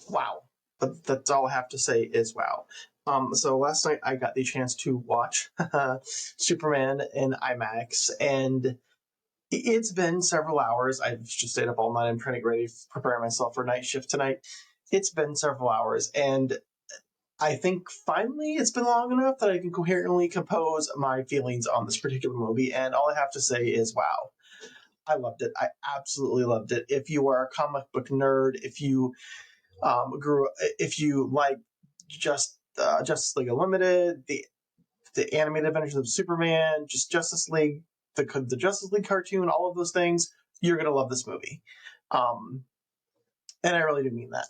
Wow. But that's all I have to say is wow. So last night I got the chance to watch Superman in IMAX, and it's been several hours. I've just stayed up all night. I'm trying to get ready, prepare myself for night shift tonight. It's been several hours, and I think finally it's been long enough that I can coherently compose my feelings on this particular movie. And all I have to say is wow. I loved it. I absolutely loved it. If you are a comic book nerd, if you if you like Justice League Unlimited, the animated adventures of Superman, just Justice League, the Justice League cartoon, all of those things, you're gonna love this movie. Um, and I really do mean that.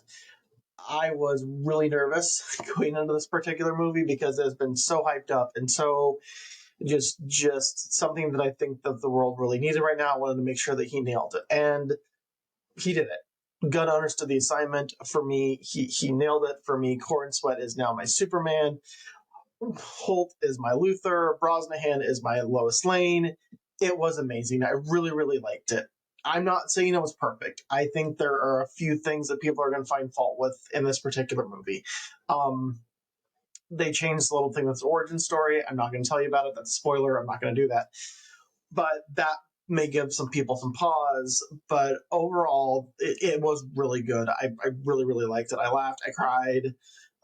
I was really nervous going into this particular movie because it's been so hyped up and so just something that I think that the world really needed right now. I wanted to make sure that he nailed it, and he did it. Gunn understood the assignment for me. He nailed it for me. Corn Sweat is now my Superman. Holt is my Luthor. Brosnahan is my Lois Lane. It was amazing. I really, really liked it. I'm not saying it was perfect. I think there are a few things that people are going to find fault with in this particular movie. They changed the little thing with his origin story. I'm not going to tell you about it. That's a spoiler. I'm not going to do that. But that may give some people some pause. But overall, it was really good. I really, really liked it. I laughed. I cried.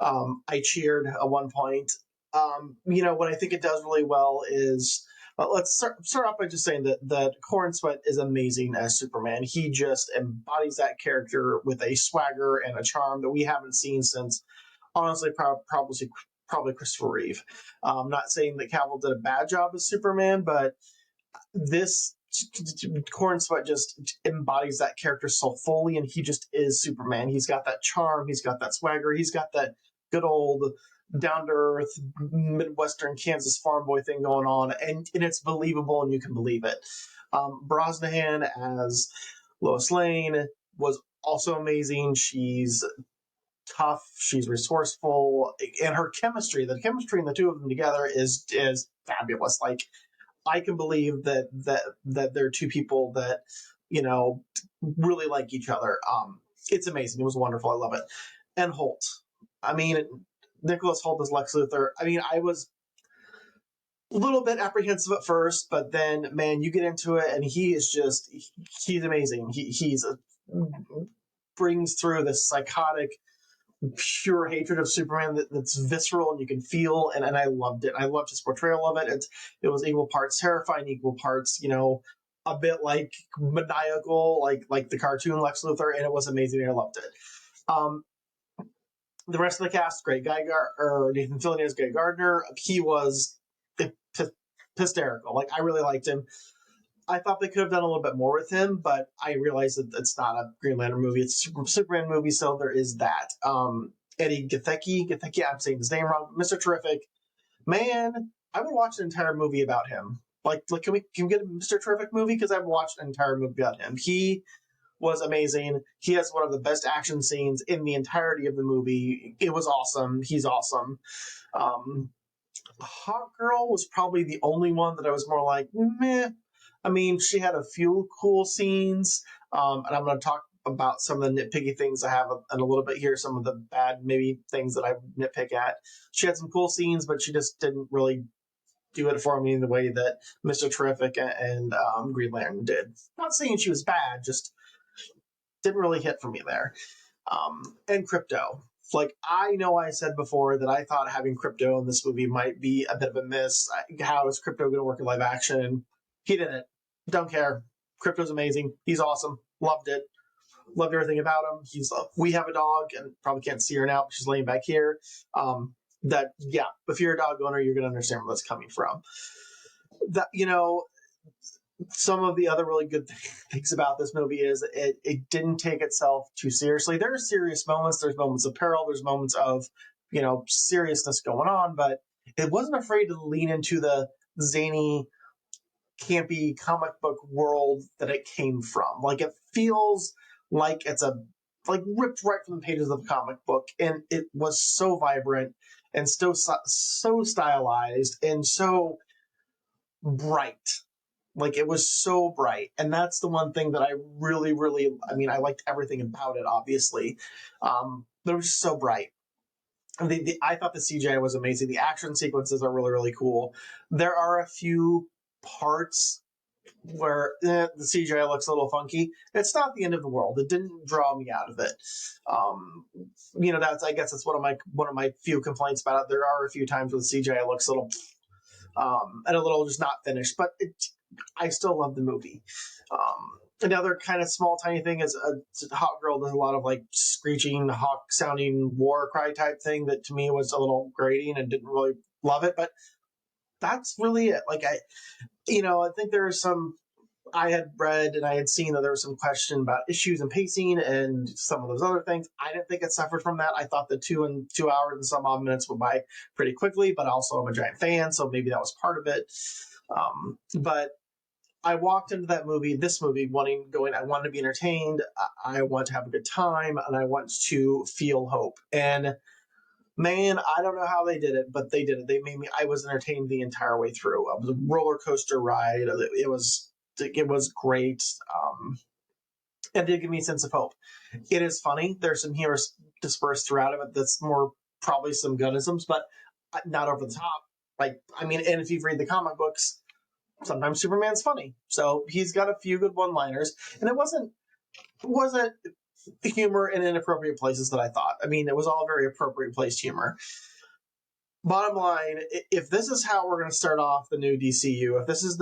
I cheered at one point. What I think it does really well is let's start off by just saying that Corn Sweat is amazing as Superman. He just embodies that character with a swagger and a charm that we haven't seen since, honestly, probably Christopher Reeve. Not saying that Cavill did a bad job as Superman, but this Corn Sweat just embodies that character so fully, and he just is Superman. He's got that charm, he's got that swagger, he's got that good old down to earth Midwestern Kansas farm boy thing going on, and it's believable and you can believe it. Brosnahan as Lois Lane was also amazing. She's tough, she's resourceful, and her chemistry, the chemistry in the two of them together is fabulous. Like, I can believe that there are two people that really like each other. It's amazing. It was wonderful. I love it. And Holt. I mean, Nicholas Holt as Lex Luthor. I mean, I was a little bit apprehensive at first, but then man, you get into it, and he's amazing. He's brings through this psychotic pure hatred of Superman that's visceral and you can feel, and I loved it. I loved his portrayal of it. It was equal parts terrifying, equal parts, a bit like maniacal, like the cartoon Lex Luthor, and it was amazing. I loved it. Um, the rest of the cast, great. Nathan Fillion as Guy Gardner. He was hysterical. Like, I really liked him. I thought they could have done a little bit more with him, but I realized that it's not a Green Lantern movie. It's a Superman movie, so there is that. Eddie Gathecki, I'm saying his name wrong. Mr. Terrific. Man, I would watch an entire movie about him. Like can we get a Mr. Terrific movie? Because I've watched an entire movie about him. He was amazing. He has one of the best action scenes in the entirety of the movie. It was awesome. He's awesome. Hot Girl was probably the only one that I was more like, meh. I mean, she had a few cool scenes, and I'm going to talk about some of the nitpicky things I have in a little bit here, some of the bad maybe things that I nitpick at. She had some cool scenes, but she just didn't really do it for me in the way that Mr. Terrific and Green Lantern did. Not saying she was bad, just didn't really hit for me there. And Crypto. Like, I know I said before that I thought having Crypto in this movie might be a bit of a miss. How is Crypto going to work in live action? He didn't. Don't care. Crypto's amazing. He's awesome. Loved it. Loved everything about him. We have a dog, and probably can't see her now, but she's laying back here. If you're a dog owner, you're going to understand where that's coming from. That, some of the other really good things about this movie is it didn't take itself too seriously. There are serious moments. There's moments of peril. There's moments of, seriousness going on, but it wasn't afraid to lean into the zany, campy comic book world that it came from. Like, it feels like it's ripped right from the pages of a comic book, and it was so vibrant and so stylized and so bright. Like it was so bright, and that's the one thing that I really, really. I mean, I liked everything about it, obviously, but it was so bright. I thought the CGI was amazing. The action sequences are really, really cool. There are a few parts where the CGI looks a little funky. It's not the end of the world. It didn't draw me out of it. Um, that's I guess that's one of my few complaints about it. There are a few times where the CGI looks a little and a little just not finished, but I still love the movie. Another kind of small, tiny thing is a Hot Girl does a lot of like screeching, hawk sounding war cry type thing that to me was a little grating and didn't really love it, but that's really it. Like I think there are some I had read and I had seen that there was some question about issues and pacing and some of those other things. I didn't think it suffered from that. I thought the 2 hours and some odd minutes went by pretty quickly, but also I'm a giant fan, so maybe that was part of it. But I walked into this movie, I wanted to be entertained, I want to have a good time, and I want to feel hope. And man, I don't know how they did it, but they did it. I was entertained the entire way through. It was a roller coaster ride. It was great. It did give me a sense of hope. It is funny. There's some humor dispersed throughout of it that's more probably some gunnisms, but not over the top. And if you've read the comic books, sometimes Superman's funny. So he's got a few good one-liners, and it wasn't humor in inappropriate places that I thought. I mean, it was all very appropriate placed humor. Bottom line, if this is how we're going to start off the new DCU, if this is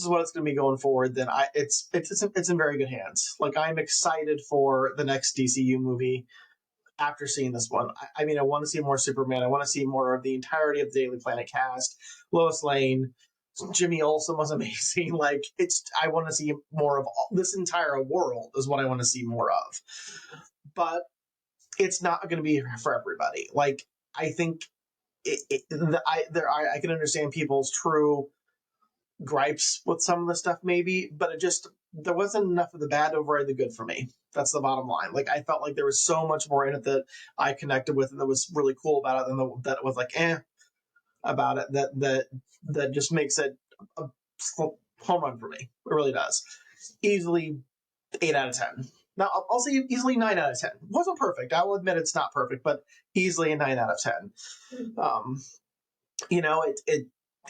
what it's going to be going forward, then it's in very good hands. Like I'm excited for the next DCU movie after seeing this one. I want to see more Superman. I want to see more of the entirety of the Daily Planet cast. Lois Lane, Jimmy Olsen was amazing. I want to see more of this entire world is what I want to see more of. But it's not going to be for everybody. Like I think I can understand people's true gripes with some of the stuff, maybe, but there wasn't enough of the bad to override the good for me. That's the bottom line. Like I felt like there was so much more in it that I connected with and that was really cool about it, than that was like about it. That just makes it a home run for me. It really does. Easily 8 out of 10. Now I'll say easily 9 out of 10. Wasn't perfect. I will admit it's not perfect, but easily a 9 out of 10.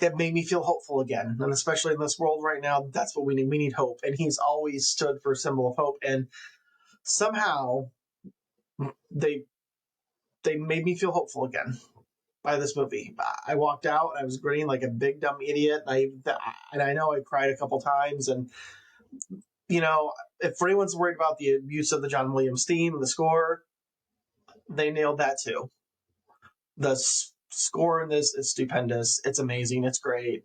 It made me feel hopeful again, and especially in this world right now, that's what we need. We need hope, and he's always stood for a symbol of hope. And somehow they made me feel hopeful again by this movie. I walked out and I was grinning like a big dumb idiot. And I know I cried a couple times. And if anyone's worried about the abuse of the John Williams theme and the score, they nailed that too. The score in this is stupendous. It's amazing. It's great.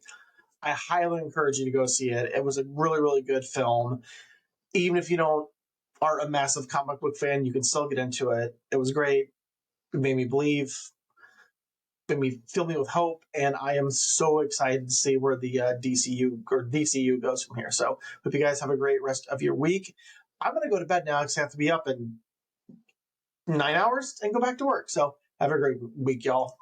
I highly encourage you to go see it. It was a really, really good film. Even if you aren't a massive comic book fan, you can still get into it. It was great. It made me believe, made me fill me with hope, and I am so excited to see where the DCU goes from here. So hope you guys have a great rest of your week. I'm going to go to bed now because I have to be up in 9 hours and go back to work. So have a great week, y'all.